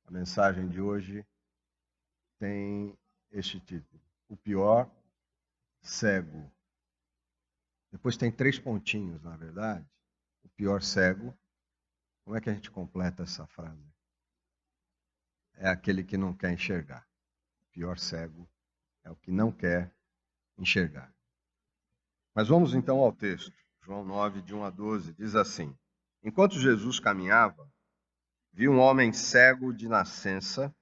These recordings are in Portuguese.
A mensagem de hoje tem este título: O pior cego. Depois tem 3 pontinhos, na verdade. O pior cego. Como é que a gente completa essa frase? É aquele que não quer enxergar. O pior cego é o que não quer enxergar. Mas vamos então ao texto. João 9, de 1 a 12, diz assim: Enquanto Jesus caminhava, viu um homem cego de nascença,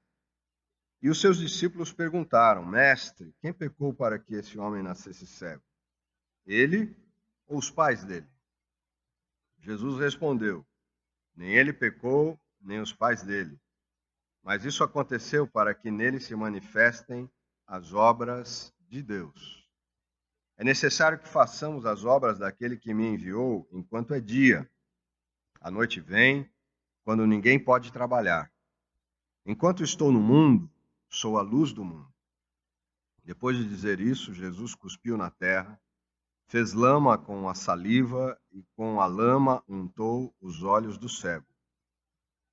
e os seus discípulos perguntaram: Mestre, quem pecou para que esse homem nascesse cego? Ele ou os pais dele? Jesus respondeu: Nem ele pecou, nem os pais dele. Mas isso aconteceu para que nele se manifestem as obras de Deus. É necessário que façamos as obras daquele que me enviou enquanto é dia. A noite vem, quando ninguém pode trabalhar. Enquanto estou no mundo, sou a luz do mundo. Depois de dizer isso, Jesus cuspiu na terra, fez lama com a saliva e com a lama untou os olhos do cego.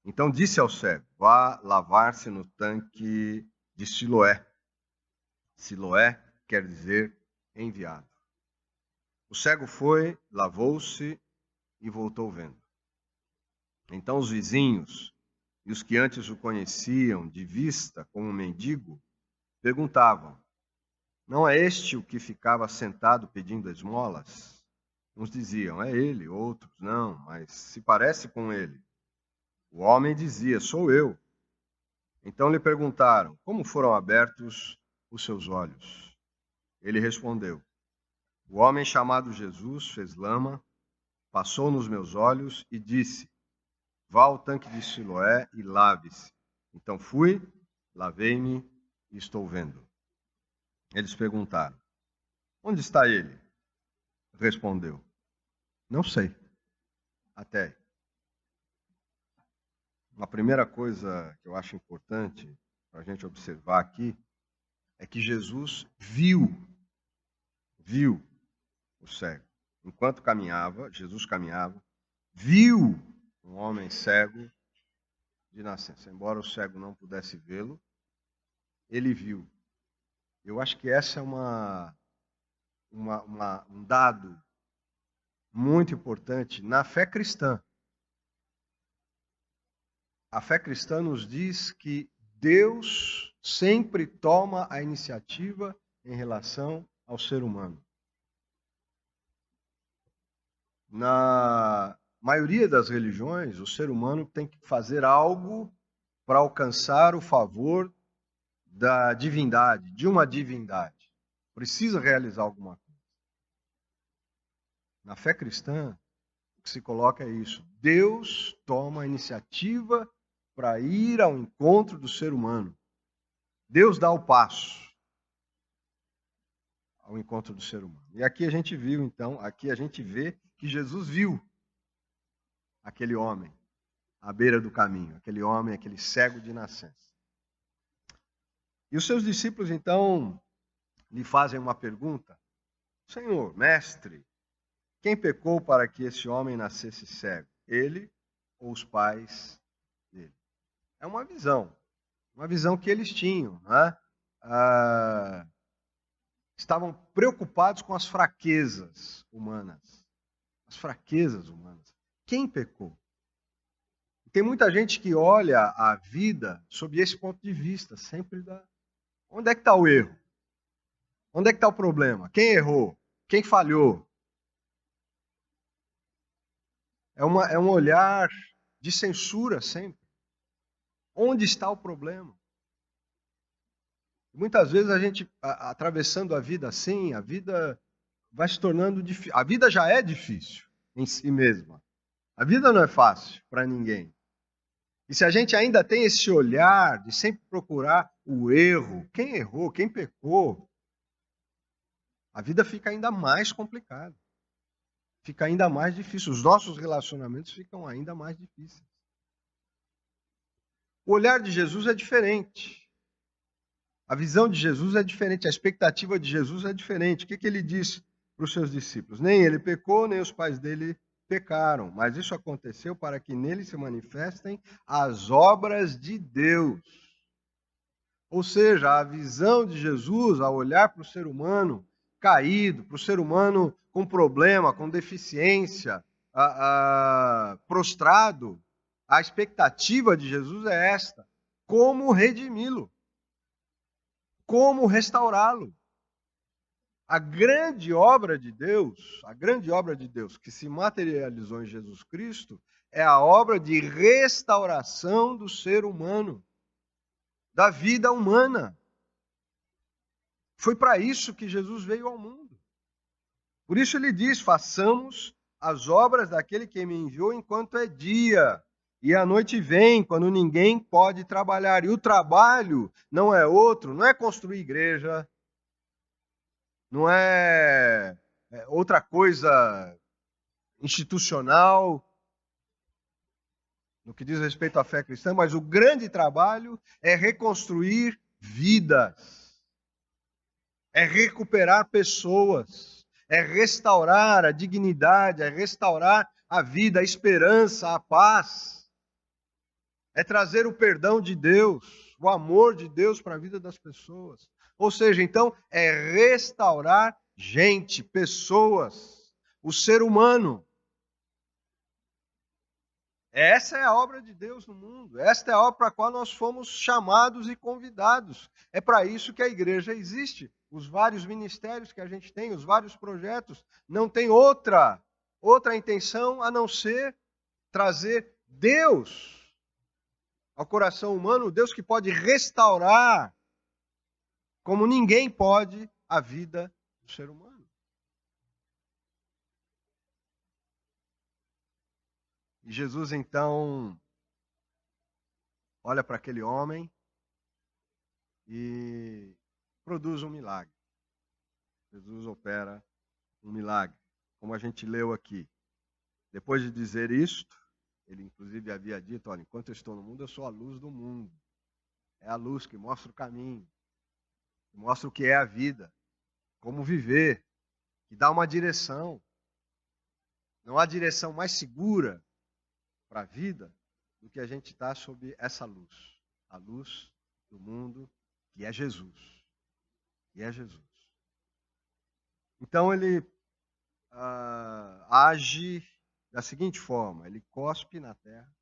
Então disse ao cego: Vá lavar-se no tanque de Siloé. Siloé quer dizer enviado. O cego foi, lavou-se e voltou vendo. Então os vizinhos e os que antes o conheciam de vista como mendigo perguntavam: Não é este o que ficava sentado pedindo esmolas? Uns diziam: É ele, outros: Não, mas se parece com ele. O homem dizia: Sou eu. Então lhe perguntaram: Como foram abertos os seus olhos? Ele respondeu: O homem chamado Jesus fez lama, passou nos meus olhos e disse: Vá ao tanque de Siloé e lave-se. Então fui, lavei-me e estou vendo. Eles perguntaram: Onde está ele? Respondeu: Não sei. Até aí. Uma primeira coisa que eu acho importante para a gente observar aqui é que Jesus viu o cego. Enquanto caminhava, Jesus caminhava, viu um homem cego de nascença. Embora o cego não pudesse vê-lo, ele viu. Eu acho que essa é um dado muito importante na fé cristã. A fé cristã nos diz que Deus sempre toma a iniciativa em relação ao ser humano. Na maioria das religiões, o ser humano tem que fazer algo para alcançar o favor da divindade, de uma divindade. Precisa realizar alguma coisa. Na fé cristã, o que se coloca é isso: Deus toma a iniciativa para ir ao encontro do ser humano. Deus dá o passo ao encontro do ser humano. E aqui a gente viu, então, aqui a gente vê que Jesus viu aquele homem à beira do caminho, aquele homem, aquele cego de nascença. E os seus discípulos, então, lhe fazem uma pergunta: Senhor, mestre, quem pecou para que esse homem nascesse cego? Ele ou os pais dele? É uma visão que eles tinham, né? Estavam preocupados com as fraquezas humanas. As fraquezas humanas. Quem pecou? Tem muita gente que olha a vida sob esse ponto de vista, sempre da... Onde é que está o erro? Onde é que está o problema? Quem errou? Quem falhou? É um olhar de censura sempre. Onde está o problema? Muitas vezes a gente, atravessando a vida assim, a vida vai se tornando difícil. A vida já é difícil em si mesma. A vida não é fácil para ninguém. E se a gente ainda tem esse olhar de sempre procurar o erro, quem errou, quem pecou, a vida fica ainda mais complicada. Fica ainda mais difícil. Os nossos relacionamentos ficam ainda mais difíceis. O olhar de Jesus é diferente. A visão de Jesus é diferente. A expectativa de Jesus é diferente. O que ele disse para os seus discípulos? Nem ele pecou, nem os pais dele pecaram, mas isso aconteceu para que nele se manifestem as obras de Deus. Ou seja, a visão de Jesus ao olhar para o ser humano caído, para o ser humano com problema, com deficiência, prostrado, a expectativa de Jesus é esta: como redimi-lo, como restaurá-lo. A grande obra de Deus que se materializou em Jesus Cristo, é a obra de restauração do ser humano, da vida humana. Foi para isso que Jesus veio ao mundo. Por isso ele diz: façamos as obras daquele que me enviou enquanto é dia. E a noite vem, quando ninguém pode trabalhar. E o trabalho não é outro, não é construir igreja, não é outra coisa institucional, no que diz respeito à fé cristã, mas o grande trabalho é reconstruir vidas, é recuperar pessoas, é restaurar a dignidade, é restaurar a vida, a esperança, a paz, é trazer o perdão de Deus, o amor de Deus para a vida das pessoas. Ou seja, então, é restaurar gente, pessoas, o ser humano. Essa é a obra de Deus no mundo. Esta é a obra para a qual nós fomos chamados e convidados. É para isso que a igreja existe. Os vários ministérios que a gente tem, os vários projetos, não tem outra intenção a não ser trazer Deus ao coração humano, Deus que pode restaurar, como ninguém pode, a vida do ser humano. E Jesus, então, olha para aquele homem e produz um milagre. Jesus opera um milagre, como a gente leu aqui. Depois de dizer isto, ele inclusive havia dito: olha, enquanto eu estou no mundo, eu sou a luz do mundo. É a luz que mostra o caminho, que mostra o que é a vida, como viver, que dá uma direção. Não há direção mais segura para a vida do que a gente estar sob essa luz. A luz do mundo, que é Jesus. Que é Jesus. Então ele age da seguinte forma: ele cospe na terra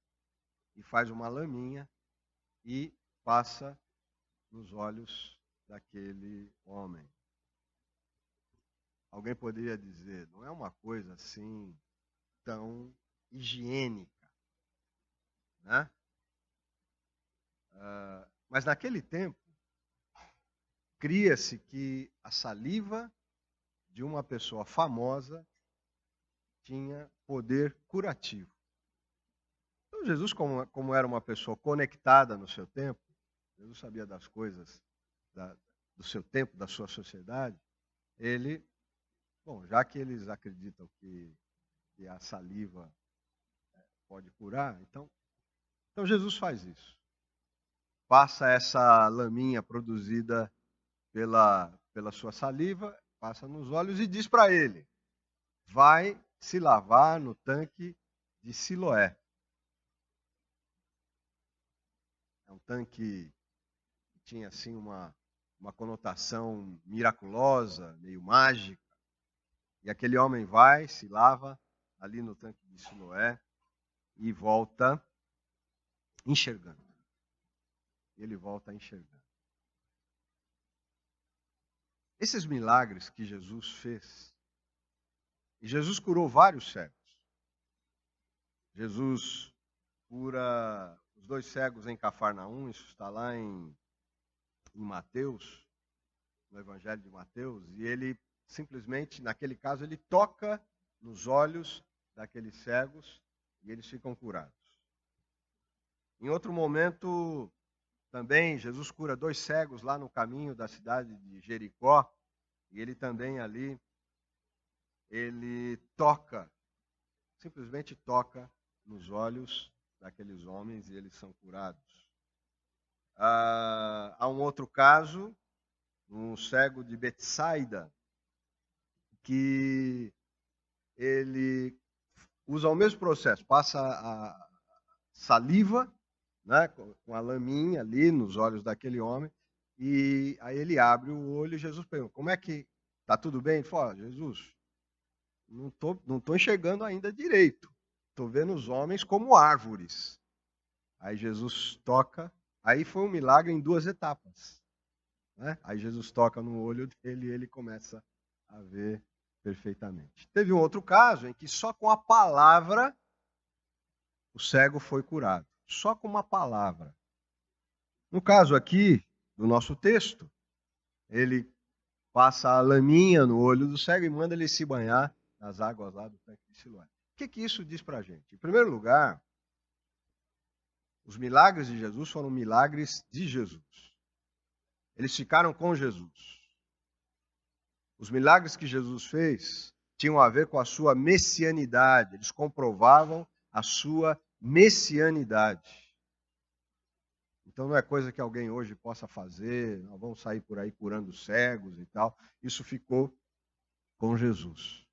e faz uma laminha e passa nos olhos daquele homem. Alguém poderia dizer: não é uma coisa assim tão higiênica, né? Mas naquele tempo, cria-se que a saliva de uma pessoa famosa tinha poder curativo. Então, Jesus, como era uma pessoa conectada no seu tempo, Jesus sabia das coisas do seu tempo, da sua sociedade, ele, já que eles acreditam que a saliva pode curar, então Jesus faz isso. Passa essa laminha produzida pela sua saliva, passa nos olhos e diz para ele: vai se lavar no tanque de Siloé. É um tanque que tinha assim uma conotação miraculosa, meio mágica. E aquele homem vai, se lava ali no tanque de Siloé e volta enxergando. Ele volta enxergando. Esses milagres que Jesus fez, e Jesus curou vários cegos. Jesus cura os 2 cegos em Cafarnaum, isso está lá em Mateus, no Evangelho de Mateus, e ele simplesmente, naquele caso, ele toca nos olhos daqueles cegos e eles ficam curados. Em outro momento, também, Jesus cura 2 cegos lá no caminho da cidade de Jericó, e ele também ali, ele toca, simplesmente toca nos olhos daqueles homens e eles são curados. Há um outro caso, um cego de Betsaida, que ele usa o mesmo processo, passa a saliva, né, com a laminha ali nos olhos daquele homem, e aí ele abre o olho e Jesus pergunta, como é que, tá tudo bem? Ele fala, Jesus, não tô enxergando ainda direito, estou vendo os homens como árvores. Aí Jesus toca, aí foi um milagre em 2 etapas. Né? Aí Jesus toca no olho dele e ele começa a ver perfeitamente. Teve um outro caso em que só com a palavra o cego foi curado. Só com uma palavra. No caso aqui, do nosso texto, ele passa a laminha no olho do cego e manda ele se banhar nas águas lá do tanque de Siloé. O que isso diz para a gente? Em primeiro lugar, os milagres de Jesus foram milagres de Jesus. Eles ficaram com Jesus. Os milagres que Jesus fez tinham a ver com a sua messianidade. Eles comprovavam a sua messianidade. Então não é coisa que alguém hoje possa fazer, nós vamos sair por aí curando cegos e tal. Isso ficou com Jesus.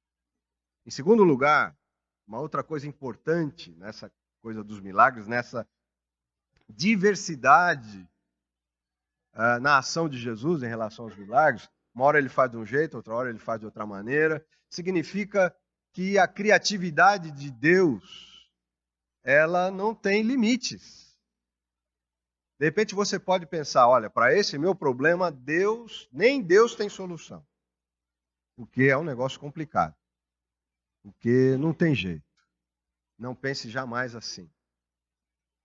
Em segundo lugar, uma outra coisa importante nessa coisa dos milagres, nessa diversidade na ação de Jesus em relação aos milagres, uma hora ele faz de um jeito, outra hora ele faz de outra maneira, significa que a criatividade de Deus, ela não tem limites. De repente você pode pensar, olha, para esse meu problema, nem Deus tem solução. Porque é um negócio complicado. Porque não tem jeito. Não pense jamais assim.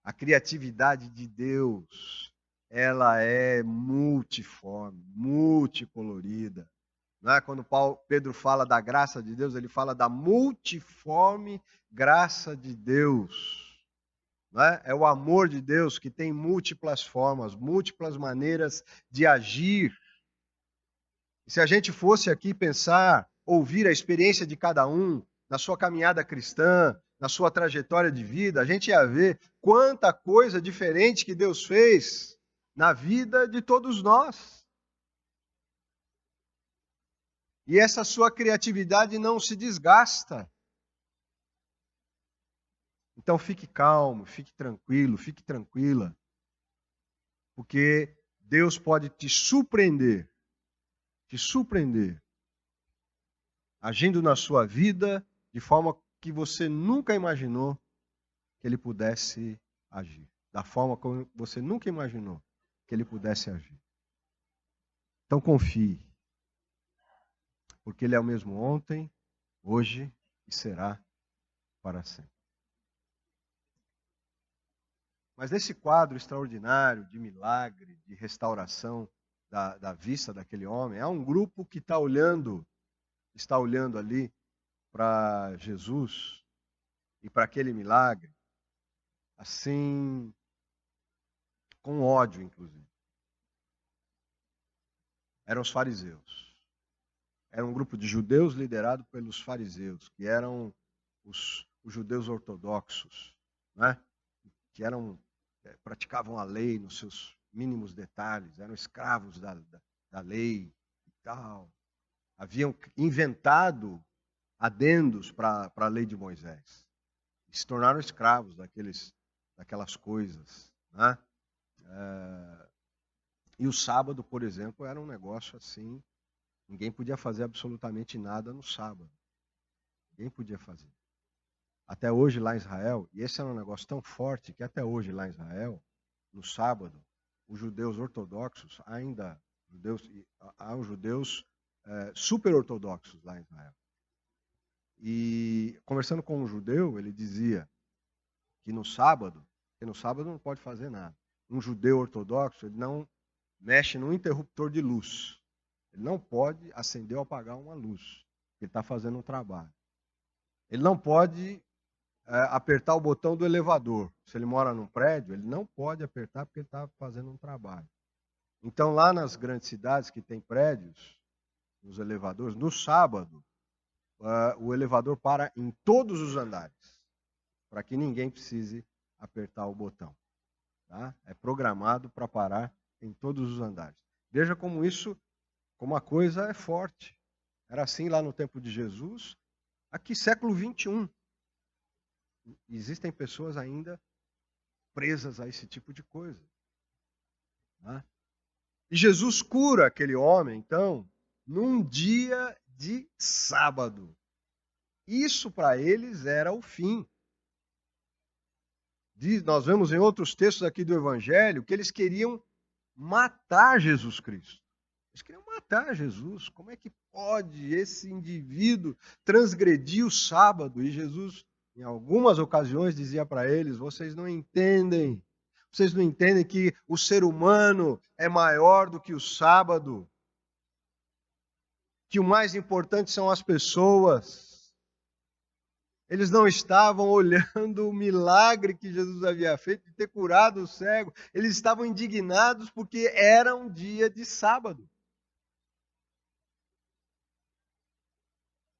A criatividade de Deus, ela é multiforme, multicolorida. Não é? Quando Pedro fala da graça de Deus, ele fala da multiforme graça de Deus. Não é? É o amor de Deus que tem múltiplas formas, múltiplas maneiras de agir. E se a gente fosse aqui pensar, ouvir a experiência de cada um, na sua caminhada cristã, na sua trajetória de vida, a gente ia ver quanta coisa diferente que Deus fez na vida de todos nós. E essa sua criatividade não se desgasta. Então fique calmo, fique tranquilo, fique tranquila. Porque Deus pode te surpreender, agindo na sua vida de forma que você nunca imaginou que Ele pudesse agir. Da forma como você nunca imaginou que Ele pudesse agir. Então confie. Porque Ele é o mesmo ontem, hoje e será para sempre. Mas nesse quadro extraordinário de milagre, de restauração da vista daquele homem, há um grupo que está olhando ali para Jesus e para aquele milagre, assim, com ódio, inclusive. Eram os fariseus. Era um grupo de judeus liderado pelos fariseus, que eram os judeus ortodoxos, né? Que praticavam a lei nos seus mínimos detalhes, eram escravos da lei e tal. Haviam inventado adendos para a lei de Moisés. E se tornaram escravos daquelas coisas. Né? E o sábado, por exemplo, era um negócio assim, ninguém podia fazer absolutamente nada no sábado. Ninguém podia fazer. Até hoje lá em Israel, e esse é um negócio tão forte que até hoje lá em Israel, no sábado, os judeus ortodoxos, há os judeus super ortodoxos lá em Israel. E conversando com um judeu, ele dizia que no sábado não pode fazer nada. Um judeu ortodoxo, ele não mexe no interruptor de luz. Ele não pode acender ou apagar uma luz. Ele está fazendo um trabalho. Ele não pode apertar o botão do elevador. Se ele mora num prédio, ele não pode apertar porque ele está fazendo um trabalho. Então, lá nas grandes cidades que tem prédios, nos elevadores, no sábado, o elevador para em todos os andares, para que ninguém precise apertar o botão. Tá? É programado para parar em todos os andares. Veja como a coisa é forte. Era assim lá no tempo de Jesus, aqui século 21. Existem pessoas ainda presas a esse tipo de coisa. Né? E Jesus cura aquele homem, então, num dia de sábado. Isso para eles era o fim. Nós vemos em outros textos aqui do Evangelho que eles queriam matar Jesus Cristo. Eles queriam matar Jesus. Como é que pode esse indivíduo transgredir o sábado? E Jesus, em algumas ocasiões, dizia para eles: vocês não entendem. Vocês não entendem que o ser humano é maior do que o sábado. Que o mais importante são as pessoas. Eles não estavam olhando o milagre que Jesus havia feito de ter curado o cego. Eles estavam indignados porque era um dia de sábado.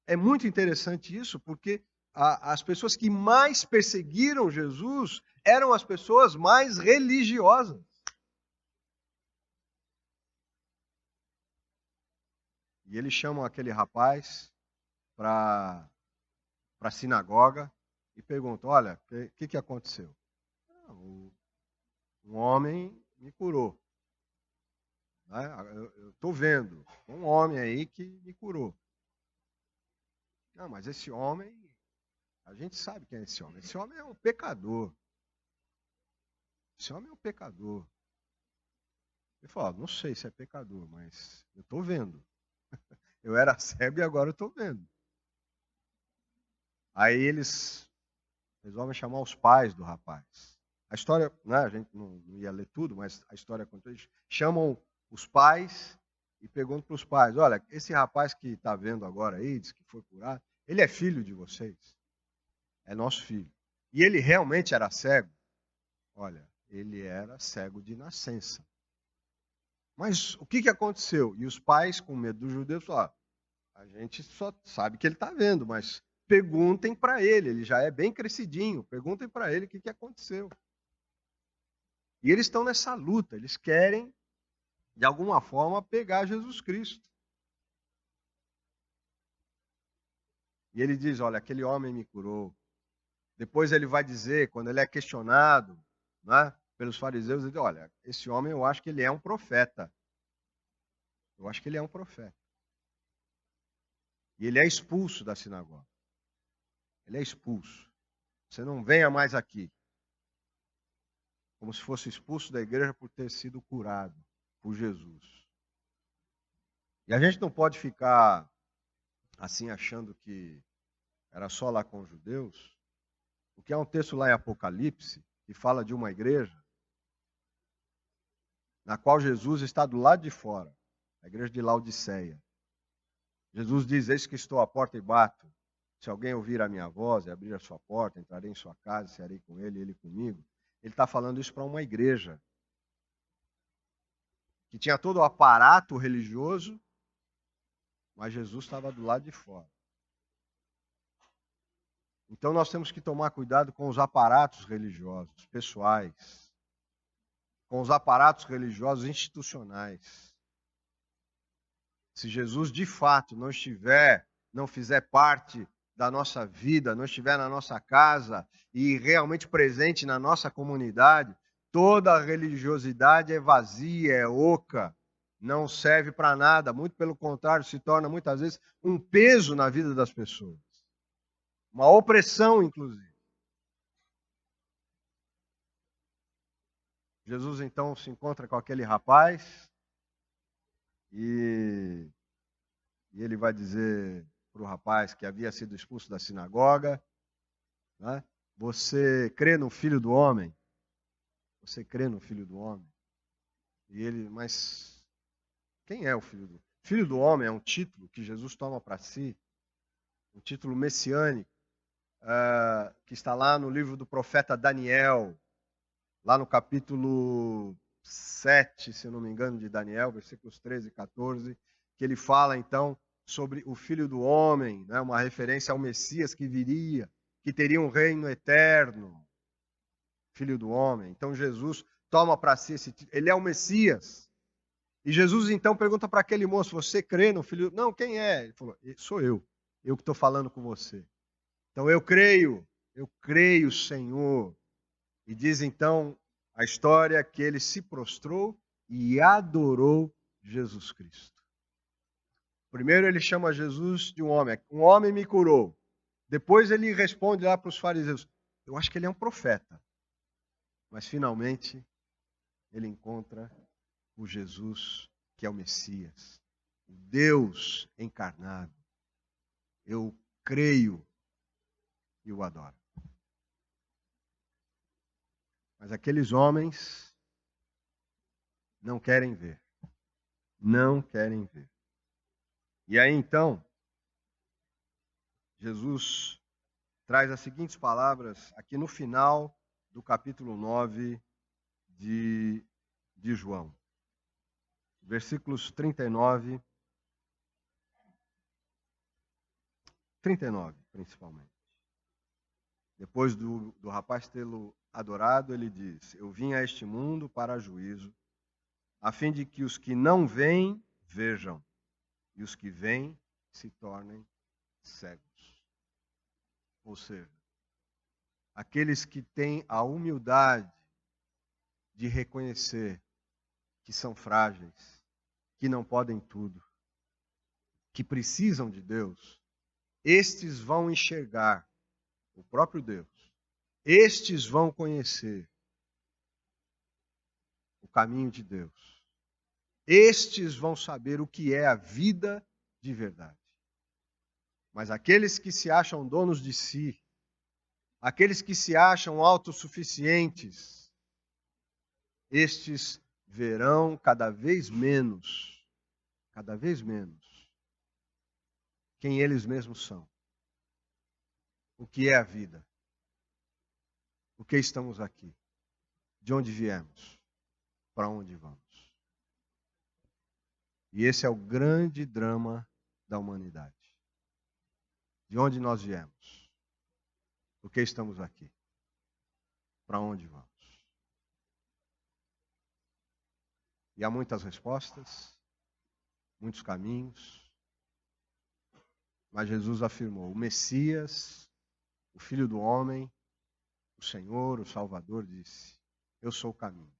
É muito interessante isso, porque as pessoas que mais perseguiram Jesus eram as pessoas mais religiosas. E eles chamam aquele rapaz para a sinagoga e perguntam: olha, o que aconteceu? Um homem me curou. Né? Eu estou vendo um homem aí que me curou. Não, mas esse homem, a gente sabe quem é esse homem. Esse homem é um pecador. Esse homem é um pecador. Ele falou: não sei se é pecador, mas eu estou vendo. Eu era cego e agora eu estou vendo. Aí eles resolvem chamar os pais do rapaz. A história, né, a gente não ia ler tudo, mas a história conta. Eles chamam os pais e perguntam para os pais: olha, esse rapaz que está vendo agora aí, diz que foi curado, ele é filho de vocês? É nosso filho. E ele realmente era cego? Olha, ele era cego de nascença. Mas o que aconteceu? E os pais, com medo dos judeus, falaram: a gente só sabe que ele está vendo, mas perguntem para ele já é bem crescidinho, perguntem para ele o que aconteceu. E eles estão nessa luta, eles querem, de alguma forma, pegar Jesus Cristo. E ele diz: olha, aquele homem me curou. Depois ele vai dizer, quando ele é questionado, né, pelos fariseus, ele diz: olha, esse homem eu acho que ele é um profeta. Eu acho que ele é um profeta. E ele é expulso da sinagoga. Ele é expulso. Você não venha mais aqui. Como se fosse expulso da igreja por ter sido curado por Jesus. E a gente não pode ficar assim achando que era só lá com os judeus, porque há um texto lá em Apocalipse que fala de uma igreja na qual Jesus está do lado de fora, a igreja de Laodiceia. Jesus diz: eis que estou à porta e bato. Se alguém ouvir a minha voz e abrir a sua porta, entrarei em sua casa, cearei com ele e ele comigo. Ele está falando isso para uma igreja que tinha todo o aparato religioso, mas Jesus estava do lado de fora. Então nós temos que tomar cuidado com os aparatos religiosos, pessoais, com os aparatos religiosos institucionais. Se Jesus de fato não fizer parte da nossa vida, não estiver na nossa casa e realmente presente na nossa comunidade, toda a religiosidade é vazia, é oca, não serve para nada, muito pelo contrário, se torna muitas vezes um peso na vida das pessoas. Uma opressão, inclusive. Jesus então se encontra com aquele rapaz e ele vai dizer para o rapaz que havia sido expulso da sinagoga, né? Você crê no Filho do Homem? Você crê no Filho do Homem? E ele, mas quem é o Filho do Homem? Filho do Homem é um título que Jesus toma para si, um título messiânico, que está lá no livro do profeta Daniel, lá no capítulo 7, se eu não me engano, de Daniel, versículos 13 e 14, que ele fala então sobre o Filho do Homem, né, uma referência ao Messias que viria, que teria um reino eterno, Filho do Homem. Então Jesus toma para si esse título, ele é o Messias. E Jesus então pergunta para aquele moço: você crê no Filho? Não, quem é? Ele falou: sou eu que estou falando com você. Então eu creio Eu creio, Senhor. E diz então a história que ele se prostrou e adorou Jesus Cristo. Primeiro ele chama Jesus de um homem me curou. Depois ele responde lá para os fariseus, eu acho que ele é um profeta. Mas finalmente ele encontra o Jesus que é o Messias, o Deus encarnado. Eu creio e o adoro. Mas aqueles homens não querem ver. Não querem ver. E aí então, Jesus traz as seguintes palavras aqui no final do capítulo 9 de João. Versículos 39 principalmente. Depois do rapaz tê-lo adorado, ele diz, eu vim a este mundo para juízo, a fim de que os que não veem, vejam, e os que veem se tornem cegos. Ou seja, aqueles que têm a humildade de reconhecer que são frágeis, que não podem tudo, que precisam de Deus, estes vão enxergar o próprio Deus. Estes vão conhecer o caminho de Deus. Estes vão saber o que é a vida de verdade. Mas aqueles que se acham donos de si, aqueles que se acham autossuficientes, estes verão cada vez menos, quem eles mesmos são. O que é a vida? Por que estamos aqui? De onde viemos? Para onde vamos? E esse é o grande drama da humanidade. De onde nós viemos? Por que estamos aqui? Para onde vamos? E há muitas respostas, muitos caminhos, mas Jesus afirmou: o Messias, o Filho do Homem, o Senhor, o Salvador, disse: eu sou o caminho,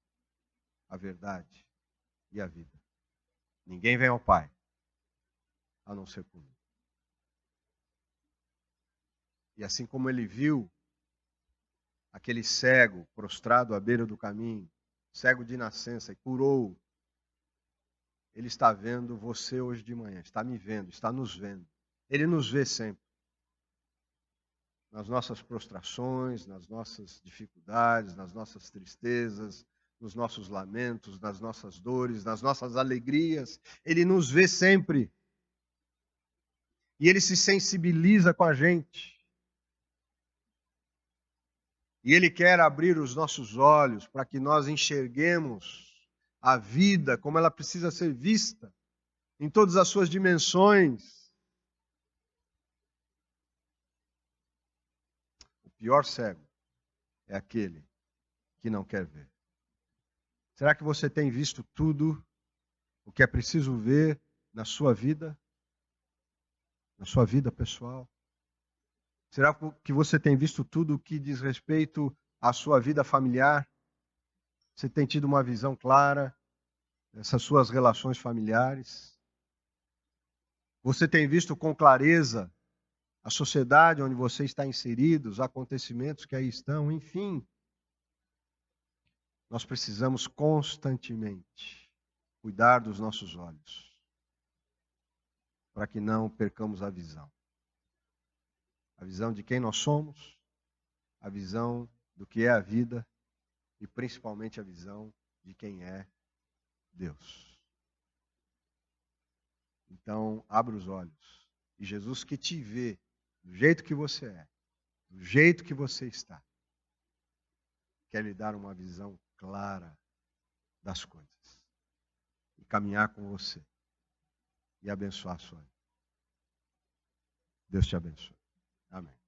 a verdade e a vida. Ninguém vem ao Pai a não ser por mim. E assim como ele viu aquele cego prostrado à beira do caminho, cego de nascença, e curou, ele está vendo você hoje de manhã, está me vendo, está nos vendo. Ele nos vê sempre. Nas nossas prostrações, nas nossas dificuldades, nas nossas tristezas, nos nossos lamentos, nas nossas dores, nas nossas alegrias. Ele nos vê sempre. E ele se sensibiliza com a gente. E ele quer abrir os nossos olhos para que nós enxerguemos a vida como ela precisa ser vista, em todas as suas dimensões. O pior cego é aquele que não quer ver. Será que você tem visto tudo o que é preciso ver na sua vida pessoal? Será que você tem visto tudo o que diz respeito à sua vida familiar? Você tem tido uma visão clara dessas suas relações familiares? Você tem visto com clareza a sociedade onde você está inserido, os acontecimentos que aí estão, enfim. Nós precisamos constantemente cuidar dos nossos olhos, para que não percamos a visão. A visão de quem nós somos, a visão do que é a vida e principalmente a visão de quem é Deus. Então, abra os olhos. E Jesus que te vê do jeito que você é, do jeito que você está, quer lhe dar uma visão clara das coisas. E caminhar com você. E abençoar a sua vida. Deus te abençoe. Amém.